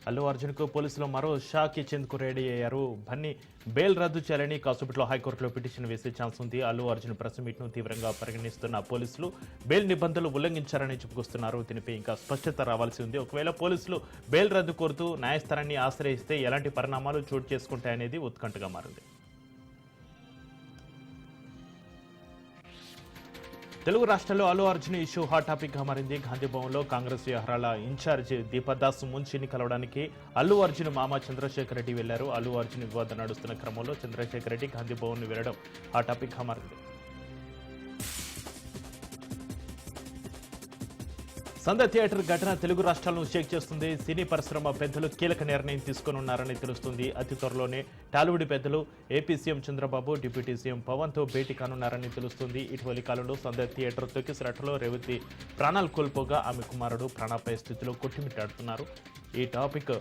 అల్లు అర్జున్కు పోలీసులు మరో షాక్ ఇచ్చేందుకు రెడీ అయ్యారు. బన్నీ బెయిల్ రద్దు చేయాలని కాసేపట్లో హైకోర్టులో పిటిషన్ వేసే ఛాన్స్ ఉంది. అల్లు అర్జున్ ప్రెస్ మీట్ను తీవ్రంగా పరిగణిస్తున్న పోలీసులు బెయిల్ నిబంధనలు ఉల్లంఘించారని చెప్పుకొస్తున్నారు. దీనిపై ఇంకా స్పష్టత రావాల్సి ఉంది. ఒకవేళ పోలీసులు బెయిల్ రద్దు కోరుతూ న్యాయస్థానాన్ని ఆశ్రయిస్తే ఎలాంటి పరిణామాలు చోటు చేసుకుంటాయనేది ఉత్కంఠగా మారింది. తెలుగు రాష్ట్రాల్లో Allu Arjun issue hot topic గా మారింది. గాంధీభవన్లో కాంగ్రెస్ వ్యవహారాల ఇన్ఛార్జ్ దీపదాస్ మున్షిని కలవడానికి అల్లు అర్జున్ మామ చంద్రశేఖర్ రెడ్డి వెళ్లారు. అల్లు అర్జున్ వివాదం నడుస్తున్న క్రమంలో చంద్రశేఖర్ రెడ్డి గాంధీభవన్ వెళ్లడం హాట్ టాపిక్ గా మారింది. సంధ్య థియేటర్ ఘటన తెలుగు రాష్ట్రాలను షేక్ చేస్తుంది. సినీ పరిశ్రమ పెద్దలు కీలక నిర్ణయం తీసుకున్నారని తెలుస్తుంది. అతి త్వరలోనే టాలీవుడ్ పెద్దలు AP CM Chandrababu, deputy CM Pawan తో భేటీ కానున్నారని తెలుస్తుంది. ఇటీవలి కాలంలో సంధ్య థియేటర్ తొక్కిసలాటలో రేవతి ప్రాణాలు కోల్పోగా ఆమె కుమారుడు ప్రాణాపాయ స్థితిలో కొట్టిమిట్టాడుతున్నారు. ఈ టాపిక్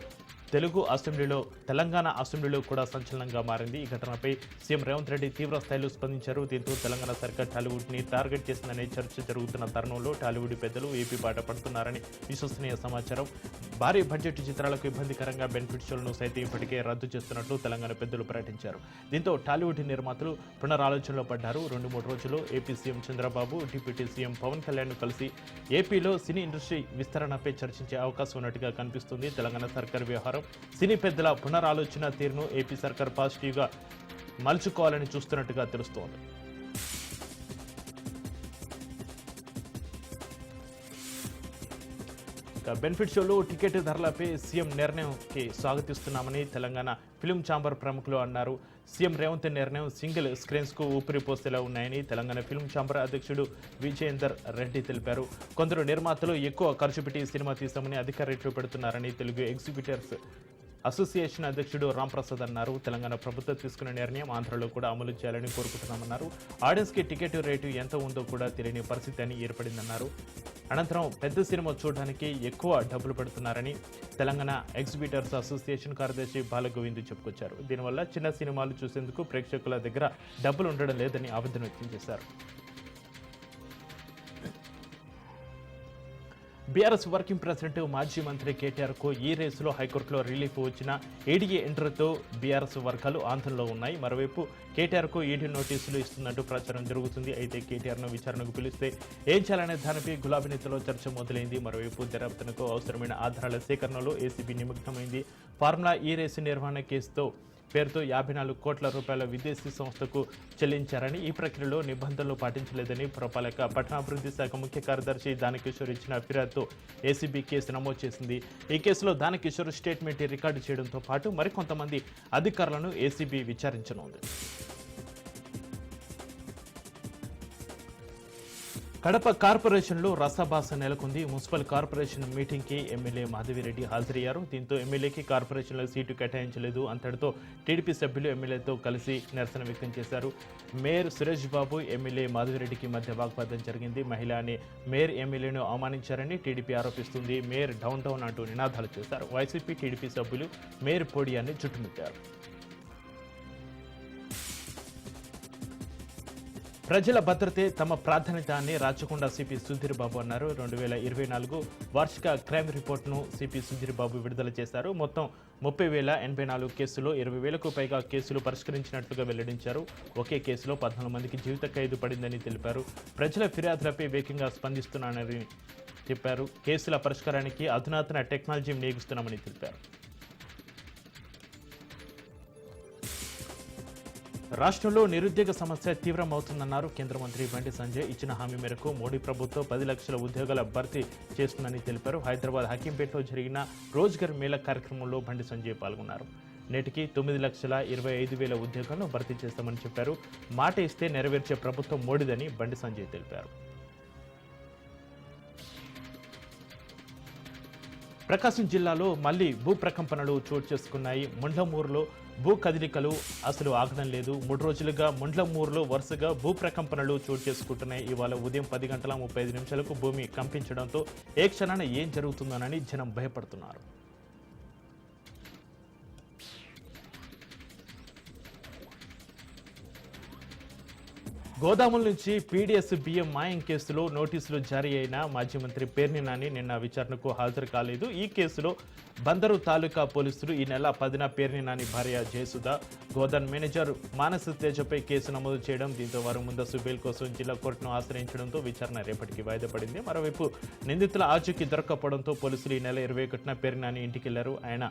తెలుగు అసెంబ్లీలో తెలంగాణ అసెంబ్లీలో కూడా సంచలనంగా మారింది. ఈ ఘటనపై సీఎం రేవంత్ రెడ్డి తీవ్ర స్థాయిలో స్పందించారు. దీంతో తెలంగాణ సర్కార్ టాలీవుడ్ ని టార్గెట్ చేసిందనే చర్చ జరుగుతున్న తరుణంలో టాలీవుడ్ పెద్దలు ఏపీ బాట పడుతున్నారని విశ్వసనీయ సమాచారం. భారీ బడ్జెట్ చిత్రాలకు ఇబ్బందికరంగా బెనిఫిట్ షోలను సైతం ఇప్పటికే రద్దు చేస్తున్నట్లు తెలంగాణ పెద్దలు ప్రకటించారు. దీంతో టాలీవుడ్ నిర్మాతలు పునరాలోచనలో పడ్డారు. 2-3 రోజుల్లో AP CM Chandrababu, deputy CM Pawan Kalyan కలిసి ఏపీలో సినీ ఇండస్ట్రీ విస్తరణపై చర్చించే అవకాశం ఉన్నట్టుగా కనిపిస్తుంది. తెలంగాణ సర్కార్ వ్యవహారం సినీ పెద్దల పునరాలోచన తీరును ఏపీ సర్కార్ పాజిటివ్ గా మలుచుకోవాలని చూస్తున్నట్టుగా తెలుస్తోంది. బెనిఫిట్ షోలు టికెట్ ధరలపై సీఎం నిర్ణయంకి స్వాగతిస్తున్నామని తెలంగాణ ఫిలిం ఛాంబర్ ప్రముఖులు అన్నారు. సీఎం రేవంత్ నిర్ణయం సింగిల్ స్క్రీన్స్ కు ఊపిరి పోసేలా ఉన్నాయని తెలంగాణ ఫిలిం ఛాంబర్ అధ్యక్షుడు విజయేందర్ రెడ్డి తెలిపారు. కొందరు నిర్మాతలు ఎక్కువ ఖర్చు పెట్టి సినిమా తీసామని అధిక రేట్లు పెడుతున్నారని తెలుగు ఎగ్జిబిటర్స్ అసోసియేషన్ అధ్యక్షుడు రాంప్రసాద్ అన్నారు. తెలంగాణ ప్రభుత్వం తీసుకున్న నిర్ణయం ఆంధ్రలో కూడా అమలు చేయాలని కోరుకుంటున్నామన్నారు. ఆడియన్స్ కి టికెట్ రేటు ఎంత ఉందో కూడా తెలియని పరిస్థితి అని ఏర్పడిందన్నారు. అనంతరం పెద్ద సినిమా చూడడానికి ఎక్కువ డబ్బులు పెడుతున్నారని తెలంగాణ ఎగ్జిబిటర్స్ అసోసియేషన్ కార్యదర్శి బాలగోవింద్ చెప్పుకొచ్చారు. దీనివల్ల చిన్న సినిమాలు చూసేందుకు ప్రేక్షకుల దగ్గర డబ్బులు ఉండడం లేదని ఆవేదన వ్యక్తం చేశారు. బీఆర్ఎస్ వర్కింగ్ ప్రెసిడెంట్ మాజీ మంత్రి కేటీఆర్ కు ఈ రేసులో హైకోర్టులో రిలీఫ్ వచ్చిన ఏడీఏ ఎంట్రీతో బీఆర్ఎస్ వర్గాలు ఆందోళనలో ఉన్నాయి. మరోవైపు కేటీఆర్ కు ఈడీ నోటీసులు ఇస్తున్నట్టు ప్రచారం జరుగుతుంది. అయితే కేటీఆర్ ను విచారణకు పిలిస్తే ఏం చేయాలనే దానిపై గులాబీ నేతలో చర్చ మొదలైంది. మరోవైపు దర్యాప్తునకు అవసరమైన ఆధారాల సేకరణలో ఏసీబీ నిమగ్నమైంది. ఫార్ములా ఈ రేసు నిర్వహణ కేసుతో పేరుతో 54 కోట్ల రూపాయల విదేశీ సంస్థకు చెల్లించారని, ఈ ప్రక్రియలో నిబంధనలు పాటించలేదని పురపాలక పట్టణాభివృద్ధి శాఖ ముఖ్య కార్యదర్శి దానకిషోర్ ఇచ్చిన ఫిర్యాదుతో ఏసీబీ కేసు నమోదు చేసింది. ఈ కేసులో దానకిషోర్ స్టేట్మెంట్ రికార్డు చేయడంతో పాటు మరికొంతమంది అధికారులను ఏసీబీ విచారించనుంది. కడప కార్పొరేషన్లో రసాభాస నెలకొంది. మున్సిపల్ కార్పొరేషన్ మీటింగ్కి ఎమ్మెల్యే మాధవిరెడ్డి హాజరయ్యారు. దీంతో ఎమ్మెల్యేకి కార్పొరేషన్లో సీటు కేటాయించలేదు. అంతటితో టీడీపీ సభ్యులు ఎమ్మెల్యేతో కలిసి నిరసన వ్యక్తం చేశారు. మేయర్ సురేష్ బాబు, ఎమ్మెల్యే మాధవిరెడ్డికి మధ్య వాగ్వాదం జరిగింది. మహిళ అనే మేయర్ ఎమ్మెల్యేను అవమానించారని టీడీపీ ఆరోపిస్తుంది. మేయర్ డౌన్ డౌన్ అంటూ నినాదాలు చేశారు. వైసీపీ, టీడీపీ సభ్యులు మేయర్ పోడియాన్ని చుట్టుముట్టారు. ప్రజల భద్రతే తమ ప్రాధాన్యత అని రాచకొండ సిపి సుధీర్ బాబు అన్నారు. 2024 వార్షిక క్రైమ్ రిపోర్ట్ను సిపి సుధీర్ బాబు విడుదల చేశారు. మొత్తం 30,084 కేసుల్లో 20,000కు పైగా కేసులు పరిష్కరించినట్లుగా వెల్లడించారు. ఒకే కేసులో 14 మందికి జీవిత ఖైదు పడిందని తెలిపారు. ప్రజల ఫిర్యాదులపై వేగంగా స్పందిస్తున్నానని చెప్పారు. కేసుల పరిష్కారానికి అధునాతన టెక్నాలజీ వినియోగిస్తున్నామని తెలిపారు. రాష్ట్రంలో నిరుద్యోగ సమస్య తీవ్రమవుతుందన్నారు. కేంద్ర మంత్రి బండి సంజయ్ ఇచ్చిన హామీ మేరకు మోడీ ప్రభుత్వం 10 లక్షల ఉద్యోగాల భర్తీ చేస్తుందని తెలిపారు. హైదరాబాద్ హకీంపేటలో జరిగిన రోజ్గర్ మేళా కార్యక్రమంలో బండి సంజయ్ పాల్గొన్నారు. నేటికి 9,25,000 ఉద్యోగాలను భర్తీ చేస్తామని చెప్పారు. మాట ఇస్తే నెరవేర్చే ప్రభుత్వం మోడీదని బండి సంజయ్ తెలిపారు. ప్రకాశం జిల్లాలో మళ్లీ భూ ప్రకంపనలు చోటు చేసుకున్నాయి. ముండ్లమూరులో భూ కదలికలు అసలు ఆగడం లేదు. 3 రోజులుగా ముండ్లమూరులో వరుసగా భూ ప్రకంపనలు చోటు చేసుకుంటున్నాయి. ఇవాళ ఉదయం 10:35 భూమి కంపించడంతో ఏ క్షణాన ఏం జరుగుతుందోనని జనం భయపడుతున్నారు. గోదాముల నుంచి పీడీఎస్ బియ్యం మాయం కేసులో నోటీసులు జారీ అయిన మాజీ మంత్రి పేర్ని నాని నిన్న విచారణకు హాజరు కాలేదు. ఈ కేసులో బందరు తాలూకా పోలీసులు ఈ నెల 10న పేర్ని నాని భార్య జయసుధ, గోదాన్ మేనేజర్ మానస తేజపై కేసు నమోదు చేయడం, దీంతో వారు ముందస్తు బెయిల్ కోసం జిల్లా కోర్టును ఆశ్రయించడంతో విచారణ రేపటికి వాయిదా పడింది. మరోవైపు నిందితుల ఆచూకీ దొరక్కపోవడంతో పోలీసులు ఈ నెల 21న పేర్ని నాని ఇంటికి వెళ్లారు. ఆయన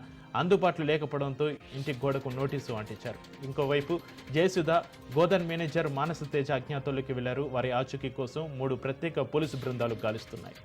అందుబాటులో లేకపోవడంతో ఇంటి గోడకు నోటీసు అంటించారు. ఇంకోవైపు జయసుధ, గోదాన్ మేనేజర్ మానస తేజ అజ్ఞాతంలోకి వెళ్లారు. వారి ఆచూకీ కోసం 3 ప్రత్యేక పోలీసు బృందాలు గాలిస్తున్నాయి.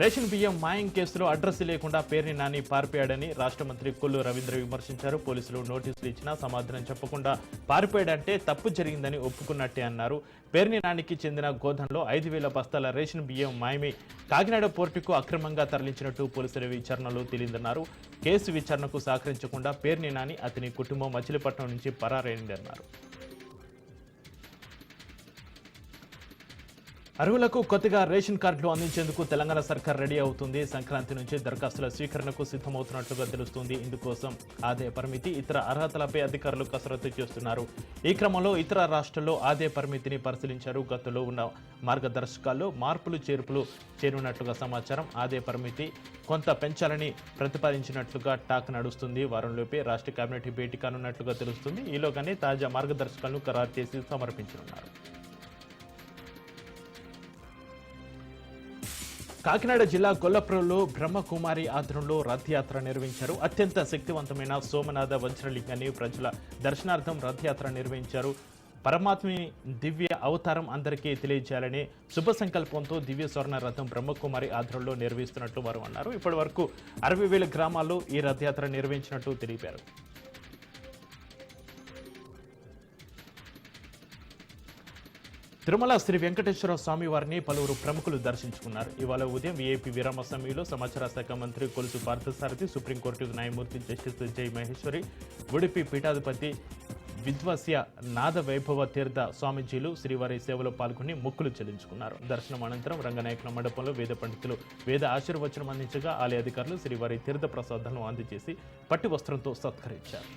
రేషన్ బియ్యం మాయం కేసులో అడ్రస్ లేకుండా పేర్ని నాని పారిపోయాడని రాష్ట్ర మంత్రి కొల్లు రవీంద్ర విమర్శించారు. పోలీసులు నోటీసులు ఇచ్చినా సమాధానం చెప్పకుండా పారిపోయాడంటే తప్పు జరిగిందని ఒప్పుకున్నట్టే అన్నారు. పేర్ని నానికి చెందిన గోధంలో 5,000 బస్తాల రేషన్ బియ్యం మాయమై కాకినాడ పోర్టుకు అక్రమంగా తరలించినట్టు పోలీసుల విచారణలో తేలిందన్నారు. కేసు విచారణకు సహకరించకుండా పేర్ని నాని, అతని కుటుంబం మచిలీపట్నం నుంచి పరారైందన్నారు. అర్హులకు కొత్తగా రేషన్ కార్డులు అందించేందుకు తెలంగాణ సర్కార్ రెడీ అవుతుంది. సంక్రాంతి నుంచి దరఖాస్తుల స్వీకరణకు సిద్ధమవుతున్నట్లుగా తెలుస్తుంది. ఇందుకోసం ఆదాయ పరిమితి, ఇతర అర్హతలపై అధికారులు కసరత్తు చేస్తున్నారు. ఈ క్రమంలో ఇతర రాష్ట్రాల్లో ఆదాయ పరిమితిని పరిశీలించారు. గతంలో ఉన్న మార్గదర్శకాల్లో మార్పులు చేర్పులు చేరున్నట్లుగా సమాచారం. ఆదాయ పరిమితి కొంత పెంచాలని ప్రతిపాదించినట్లుగా టాక్ నడుస్తుంది. వారంలోపే రాష్ట్ర కేబినెట్ భేటీ కానున్నట్లుగా తెలుస్తుంది. ఈలోగానే తాజా మార్గదర్శకాలను ఖరారు చేసి సమర్పించనున్నారు. కాకినాడ జిల్లా గొల్లపురంలో బ్రహ్మకుమారి ఆధ్వర్యంలో రథయాత్ర నిర్వహించారు. అత్యంత శక్తివంతమైన సోమనాథ వజ్రలింగాన్ని ప్రజల దర్శనార్థం రథయాత్ర నిర్వహించారు. పరమాత్మని దివ్య అవతారం అందరికీ తెలియజేయాలని శుభ సంకల్పంతో దివ్య స్వర్ణ రథం బ్రహ్మకుమారి ఆధ్వర్యంలో నిర్వహిస్తున్నట్లు వారు అన్నారు. ఇప్పటి వరకు 60,000 గ్రామాల్లో ఈ రథయాత్ర నిర్వహించినట్టు తెలిపారు. తిరుమల శ్రీ వెంకటేశ్వర స్వామి వారిని పలువురు ప్రముఖులు దర్శించుకున్నారు. ఇవాళ ఉదయం వీఐపీ విరామ సమయంలో సమాచార శాఖ మంత్రి కొలుసు పార్థసారథి, సుప్రీంకోర్టు న్యాయమూర్తి జస్టిస్ జై మహేశ్వరి, ఉడిపి పీఠాధిపతి విద్వాస్య నాద వైభవ తీర్థ స్వామీజీలు శ్రీవారి సేవలో పాల్గొని మొక్కులు చెల్లించుకున్నారు. దర్శనం అనంతరం రంగనాయకుల మండపంలో వేద పండితులు వేద ఆశీర్వచనం అందించగా ఆలయ అధికారులు శ్రీవారి తీర్థ ప్రసాదాలను అందజేసి పట్టు వస్త్రంతో సత్కరించారు.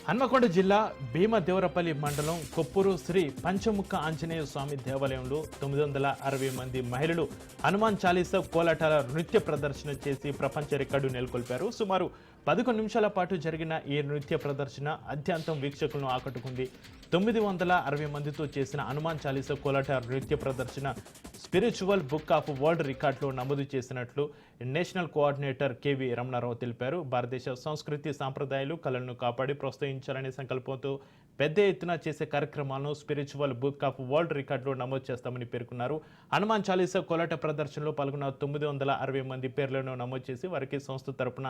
హన్మకొండ జిల్లా భీమదేవరపల్లి మండలం కొప్పూరు శ్రీ పంచముఖ ఆంజనేయ స్వామి దేవాలయంలో 960 మంది మహిళలు హనుమాన్ చాలీసా కోలాటాల నృత్య ప్రదర్శన చేసి ప్రపంచ రికార్డు నెలకొల్పారు. సుమారు 11 నిమిషాల పాటు జరిగిన ఈ నృత్య ప్రదర్శన అత్యంతం వీక్షకులను ఆకట్టుకుంది. 960 మందితో చేసిన హనుమాన్ చాలీసా కోలాట నృత్య ప్రదర్శన స్పిరిచువల్ బుక్ ఆఫ్ వరల్డ్ రికార్డులో నమోదు చేసినట్లు నేషనల్ కోఆర్డినేటర్ కేవీ రమణారావు తెలిపారు. భారతదేశ సంస్కృతి సాంప్రదాయాలు కళలను కాపాడి ప్రోత్సహించాలనే సంకల్పంతో పెద్ద ఎత్తున చేసే కార్యక్రమాలను స్పిరిచువల్ బుక్ ఆఫ్ వరల్డ్ రికార్డులో నమోదు చేస్తామని పేర్కొన్నారు. హనుమాన్ చాలీసా కోలాట ప్రదర్శనలో పాల్గొన్న 960 మంది పేర్లను నమోదు చేసి వారికి సంస్థ తరపున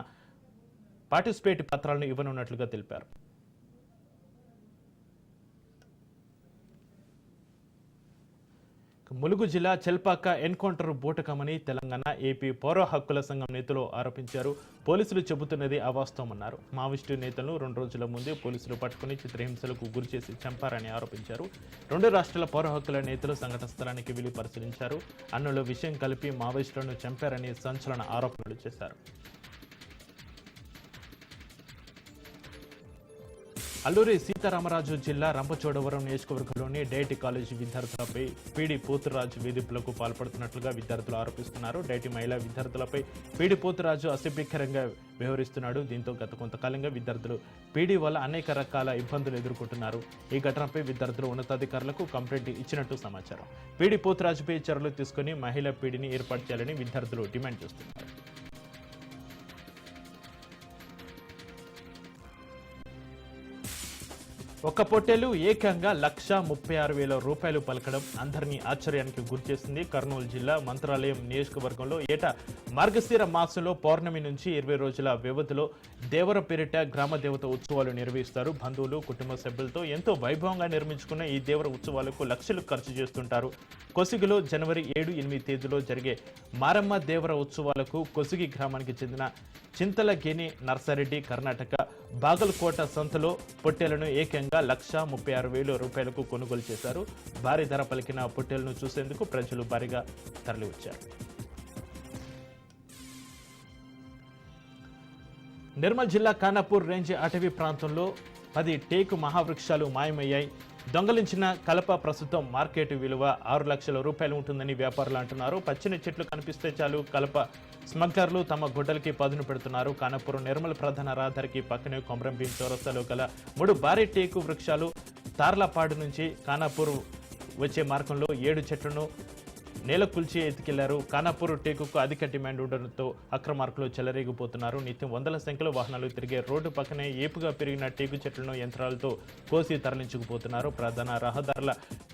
పార్టిసిపేట్ పత్రాలను ఇవ్వనున్నట్లుగా తెలిపారు. ములుగు జిల్లా చెల్పాక ఎన్కౌంటర్ బూటకమని తెలంగాణ ఏపీ పౌర హక్కుల సంఘం నేతలు ఆరోపించారు. పోలీసులు చెబుతున్నది అవాస్తవమన్నారు. మావోయిస్టు నేతలను 2 రోజుల ముందే పోలీసులు పట్టుకుని చిత్రహింసలకు గురిచేసి చంపారని ఆరోపించారు. 2 రాష్ట్రాల పౌర హక్కుల నేతలు సంఘటన స్థలానికి వెళ్లి పరిశీలించారు. అన్నులో విషయం కలిపి మావోయిస్టులను చంపారని సంచలన ఆరోపణలు చేశారు. అల్లూరి సీతారామరాజు జిల్లా రంపచోడవరం నియోజకవర్గంలోని డైటీ కాలేజీ విద్యార్థులపై పీడీ పోతురాజు వేధింపులకు పాల్పడుతున్నట్లుగా విద్యార్థులు ఆరోపిస్తున్నారు. డైటీ మహిళా విద్యార్థులపై పీడీ పోతురాజు అసభ్యకరంగా వ్యవహరిస్తున్నాడు. దీంతో గత కొంతకాలంగా విద్యార్థులు పీడీ వల్ల అనేక రకాల ఇబ్బందులు ఎదుర్కొంటున్నారు. ఈ ఘటనపై విద్యార్థులు ఉన్నతాధికారులకు కంప్లైంట్ ఇచ్చినట్టు సమాచారం. పీడీ పోతురాజుపై చర్యలు తీసుకుని మహిళా పీడీని ఏర్పాటు చేయాలని విద్యార్థులు డిమాండ్ చేస్తున్నారు. ఒక్క పొట్టేలు ఏకంగా 1,36,000 రూపాయలు పలకడం అందరినీ ఆశ్చర్యానికి గురిచేసింది. కర్నూలు జిల్లా మంత్రాలయం నియోజకవర్గంలో ఏటా మార్గశిర మాసంలో పౌర్ణమి నుంచి 20 రోజుల వ్యవధిలో దేవర పేరిట గ్రామ దేవత ఉత్సవాలు నిర్వహిస్తారు. బంధువులు, కుటుంబ సభ్యులతో ఎంతో వైభవంగా నిర్మించుకున్న ఈ దేవర ఉత్సవాలకు లక్షలు ఖర్చు చేస్తుంటారు. కొసిగిలో జనవరి 7-8 తేదీలో జరిగే మారమ్మ దేవర ఉత్సవాలకు కొసిగి గ్రామానికి చెందిన చింతలగేని నర్సారెడ్డి కర్ణాటక బాగల్కోట సంతలో పొట్టేలను ఏకంగా 1,36,000 రూపాయలకు కొనుగోలు చేశారు. భారీ ధర పలికిన పొట్టేలను చూసేందుకు ప్రజలు భారీగా తరలివచ్చారు. నిర్మల్ జిల్లా ఖానాపూర్ రేంజ్ అటవీ ప్రాంతంలో 10 టేకు మహావృక్షాలు మాయమయ్యాయి. దొంగలించిన కలప ప్రస్తుతం మార్కెట్ విలువ 6 లక్షల రూపాయలు ఉంటుందని వ్యాపారులు అంటున్నారు. పచ్చని చెట్లు కనిపిస్తే చాలు కలప స్మగ్లర్లు తమ గుడ్డలకి పదును పెడుతున్నారు. ఖానాపూర్ నిర్మల్ ప్రధాన రహదారికి పక్కనే కొమరంభీం చౌరస్తాలో గల 3 భారీ టేకు వృక్షాలు తార్లపాడు నుంచి ఖానాపూర్ వచ్చే మార్గంలో 7 చెట్లను నేలకూల్చి ఎత్తుకెళ్లారు. ఖానాపూర్ టేకుకు అధిక డిమాండ్ ఉండడంతో అక్రమార్కులు చెలరేగిపోతున్నారు. నిత్యం వందల సంఖ్యలో వాహనాలు తిరిగే రోడ్డు పక్కనే ఏపుగా పెరిగిన టేకు చెట్లను యంత్రాలతో కోసి తరలించుకుపోతున్నారు. ప్రధాన రహదారుల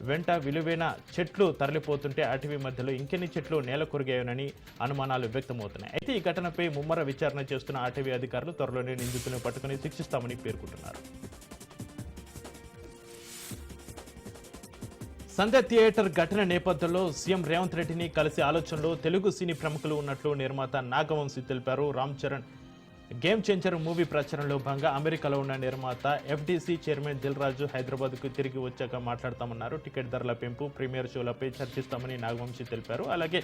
వెంట విలువైన చెట్లు తరలిపోతుంటే అటవీ మధ్యలో ఇంకెన్ని చెట్లు నేల కొరిగాయోనని అనుమానాలు వ్యక్తమవుతున్నాయి. అయితే ఈ ఘటనపై ముమ్మర విచారణ చేస్తున్న అటవీ అధికారులు త్వరలోనే నిందితులను పట్టుకుని శిక్షిస్తామని పేర్కొంటున్నారు. సంధ్య థియేటర్ ఘటన నేపథ్యంలో సీఎం రేవంత్ రెడ్డిని కలిసే ఆలోచనలో తెలుగు సినీ ప్రముఖులు ఉన్నట్లు నిర్మాత నాగవంశీ తెలిపారు. Ram Charan game changer movie ప్రచారంలో భాగంగా అమెరికాలో ఉన్న నిర్మాత ఎఫ్డీసీ చైర్మన్ దిల్ రాజు హైదరాబాద్కు తిరిగి వచ్చాక మాట్లాడతామన్నారు. టికెట్ ధరల పెంపు, ప్రీమియర్ షోలపై చర్చిస్తామని నాగవంశీ తెలిపారు. అలాగే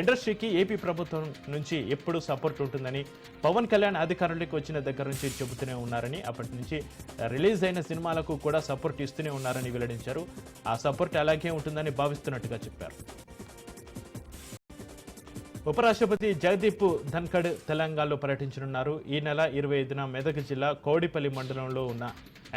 ఇండస్ట్రీకి ఏపీ ప్రభుత్వం నుంచి ఎప్పుడూ సపోర్ట్ ఉంటుందని పవన్ కళ్యాణ్ అధికారులకు వచ్చిన దగ్గర నుంచి చెబుతూనే ఉన్నారని, అప్పటి నుంచి రిలీజ్ అయిన సినిమాలకు కూడా సపోర్ట్ ఇస్తూనే ఉన్నారని వెల్లడించారు. ఆ సపోర్ట్ అలాగే ఉంటుందని భావిస్తున్నట్టుగా చెప్పారు. ఉపరాష్ట్రపతి జగదీప్ ధన్ఖడ్ తెలంగాణలో పర్యటించనున్నారు. ఈ నెల 25న మెదక్ జిల్లా కౌడిపల్లి మండలంలో ఉన్న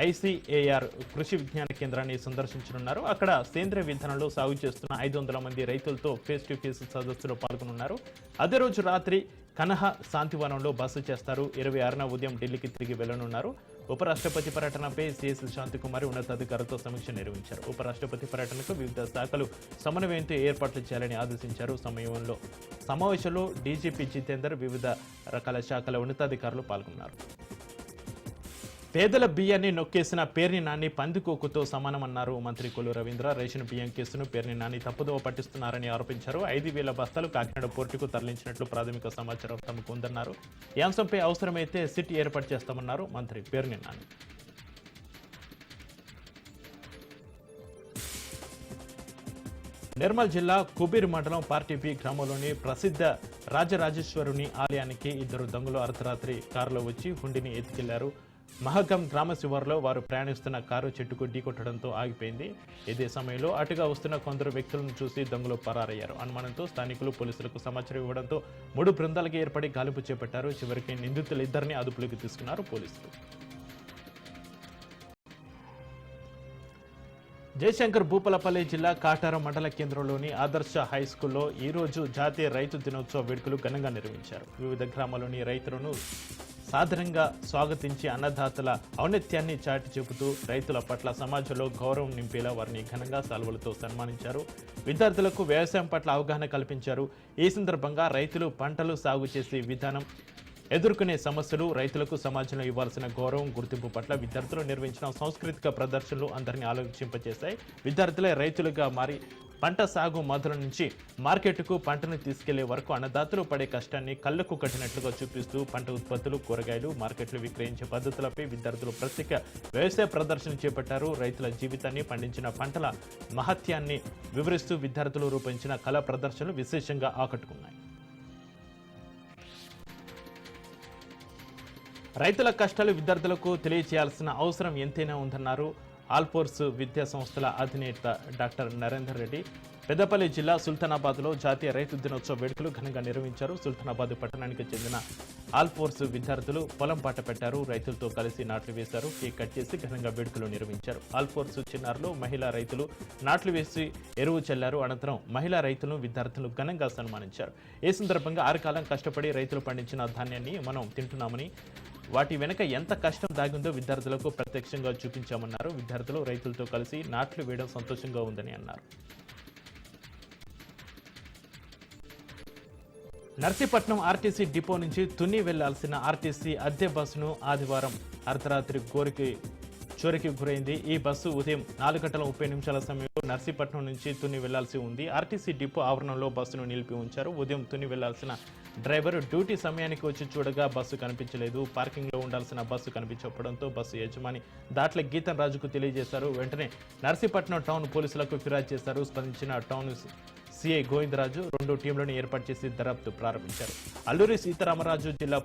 ఐసీఏఆర్ కృషి విజ్ఞాన కేంద్రాన్ని సందర్శించనున్నారు. అక్కడ సేంద్రియ విధానంలో సాగు చేస్తున్న 500 మంది రైతులతో ఫేస్ టు ఫేస్ సదస్సులో పాల్గొనున్నారు. అదే రోజు రాత్రి కనహ శాంతివనంలో బస చేస్తారు. 26న ఉదయం ఢిల్లీకి తిరిగి వెళ్లనున్నారు. ఉపరాష్ట్రపతి పర్యటనపై సిఎస్ శాంతికుమారి ఉన్నతాధికారులతో సమీక్ష నిర్వహించారు. ఉపరాష్ట్రపతి పర్యటనకు వివిధ శాఖలు సమన్వయంతో ఏర్పాట్లు చేయాలని ఆదేశించారు. సమావేశంలో డీజీపీ జితేందర్, వివిధ రకాల శాఖల ఉన్నతాధికారులు పాల్గొన్నారు. పేదల బియ్యాన్ని నొక్కేసిన పేర్ని నాని పందికోకుతో సమానమన్నారు మంత్రి కొల్లు రవీంద్ర. రేషన్ బియ్యం కేసును పేర్ని నాని తప్పుదోవ పట్టిస్తున్నారని ఆరోపించారు. 5,000 బస్తాలు కాకినాడ పోర్టుకు తరలించినట్లు ప్రాథమిక సమాచారం తమకు ఉందన్నారు. ఈ అంశంపై అవసరమైతే సిట్ ఏర్పాటు చేస్తామన్నారు మంత్రి పేర్ని నాని. నిర్మల్ జిల్లా కుబీర్ మండలం పార్టీపీ గ్రామంలోని ప్రసిద్ధ రాజరాజేశ్వరుని ఆలయానికి 2 దొంగలు అర్ధరాత్రి కారులో వచ్చి హుండీని ఎత్తుకెళ్లారు. మహగం గ్రామ శివారులో వారు ప్రయాణిస్తున్న కారు చెట్టుకు ఢీకొట్టడంతో ఆగిపోయింది. ఇదే సమయంలో అటుగా వస్తున్న కొందరు వ్యక్తులను చూసి దొంగలు పరారయ్యారు. అనుమానంతో స్థానికులు పోలీసులకు సమాచారం ఇవ్వడంతో 3 బృందాలుగా ఏర్పడి గాలింపు చేపట్టారు. చివరికి నిందితులిద్దరిని అదుపులోకి తీసుకున్నారు పోలీసులు. జయశంకర్ భూపాలపల్లి జిల్లా కాటారం మండల కేంద్రంలోని ఆదర్శ హై స్కూల్లో ఈరోజు జాతీయ రైతు దినోత్సవ వేడుకలు ఘనంగా నిర్వహించారు. వివిధ గ్రామాల్లోని రైతులను సాధారణంగా స్వాగతించి అన్నదాతల ఔన్నత్యాన్ని చాటి చెబుతూ రైతుల పట్ల సమాజంలో గౌరవం నింపేలా వారిని ఘనంగా సాల్వలతో సన్మానించారు. విద్యార్థులకు వ్యవసాయం పట్ల అవగాహన కల్పించారు. ఈ సందర్భంగా రైతులు పంటలు సాగు చేసే విధానం, ఎదుర్కొనే సమస్యలు, రైతులకు సమాజంలో ఇవ్వాల్సిన గౌరవం, గుర్తింపు పట్ల విద్యార్థులు నిర్వహించిన సాంస్కృతిక ప్రదర్శనలు అందరినీ ఆలోచింపచేశాయి. విద్యార్థులే రైతులుగా మారి పంట సాగు మొదలు నుంచి మార్కెట్కు పంటను తీసుకెళ్లే వరకు అన్నదాతలు పడే కష్టాన్ని కళ్లకు కట్టినట్లుగా చూపిస్తూ పంట ఉత్పత్తులు, కూరగాయలు మార్కెట్లు విక్రయించే పద్ధతులపై విద్యార్థులు ప్రత్యేక వ్యవసాయ ప్రదర్శన చేపట్టారు. రైతుల జీవితాన్ని, పండించిన పంటల మహత్యాన్ని వివరిస్తూ విద్యార్థులు రూపొందించిన కళా ప్రదర్శనలు విశేషంగా ఆకట్టుకున్నాయి. రైతుల కష్టాలు విద్యార్థులకు తెలియచేయాల్సిన అవసరం ఎంతైనా ఉందన్నారు ఆల్ఫోర్స్ విద్యా సంస్థల అధినేత డాక్టర్ నరేందర్ రెడ్డి. పెద్దపల్లి జిల్లా సుల్తానాబాద్లో జాతీయ రైతు దినోత్సవ వేడుకలు ఘనంగా నిర్వహించారు. సుల్తానాబాద్ పట్టణానికి చెందిన ఆల్ఫోర్స్ విద్యార్థులు పొలం పాట పెట్టారు. రైతులతో కలిసి నాట్లు వేశారు. కేక్ కట్ చేసి ఘనంగా వేడుకలు నిర్వహించారు. ఆల్ఫోర్స్ చిన్నారులు మహిళా రైతులు నాట్లు వేసి ఎరువు చల్లారు. అనంతరం మహిళా రైతులను విద్యార్థులు ఘనంగా సన్మానించారు. ఈ సందర్భంగా 6 కాలం కష్టపడి రైతులు పండించిన ధాన్యాన్ని మనం తింటున్నామని, వాటి వెనుక ఎంత కష్టం దాగిందో విద్యార్థులకు ప్రత్యక్షంగా చూపించామన్నారు. విద్యార్థులు రైతులతో కలిసి నాట్లు వేయడం సంతోషంగా ఉందని అన్నారు. నర్సీపట్నం ఆర్టీసీ డిపో నుంచి తుని వెళ్లాల్సిన ఆర్టీసీ అద్దె బస్సును ఆదివారం అర్ధరాత్రి చోరీకి గురైంది. ఈ బస్సు ఉదయం 4:30 సమయంలో నర్సీపట్నం నుంచి తుని వెళ్లాల్సి ఉంది. ఆర్టీసీ డిపో ఆవరణంలో బస్సును నిలిపి ఉంచారు. ఉదయం తుని వెళ్లాల్సిన డ్రైవర్ డ్యూటీ సమయానికి వచ్చి చూడగా బస్సు కనిపించలేదు. పార్కింగ్లో ఉండాల్సిన బస్సు కనిపించకపోవడంతో బస్సు యజమాని దాట్ల గీతం రాజుకు తెలియజేశారు. వెంటనే నర్సీపట్నం టౌన్ పోలీసులకు ఫిర్యాదు చేశారు. స్పందించిన టౌన్ సిఐ గోవిందరాజు 2 టీంలను ఏర్పాటు చేసి దర్యాప్తు ప్రారంభించారు. అల్లూరి సీతారామరాజు జిల్లా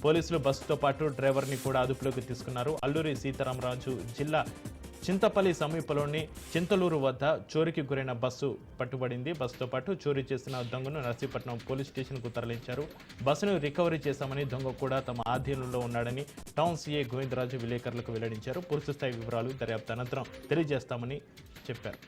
పోలీసులు బస్సుతో పాటు డ్రైవర్ని కూడా అదుపులోకి తీసుకున్నారు. అల్లూరి సీతారామరాజు జిల్లా చింతపల్లి సమీపంలోని చింతలూరు వద్ద చోరీకి గురైన బస్సు పట్టుబడింది. బస్సుతో పాటు చోరీ చేసిన దొంగను నర్సీపట్నం పోలీస్ స్టేషన్కు తరలించారు. బస్సును రికవరీ చేశామని, దొంగ కూడా తమ ఆధీనంలో ఉన్నాడని టౌన్ సీఐ గోవిందరాజు విలేకరులకు వెల్లడించారు. పూర్తిస్థాయి వివరాలు దర్యాప్తు అనంతరం తెలియజేస్తామని చెప్పారు.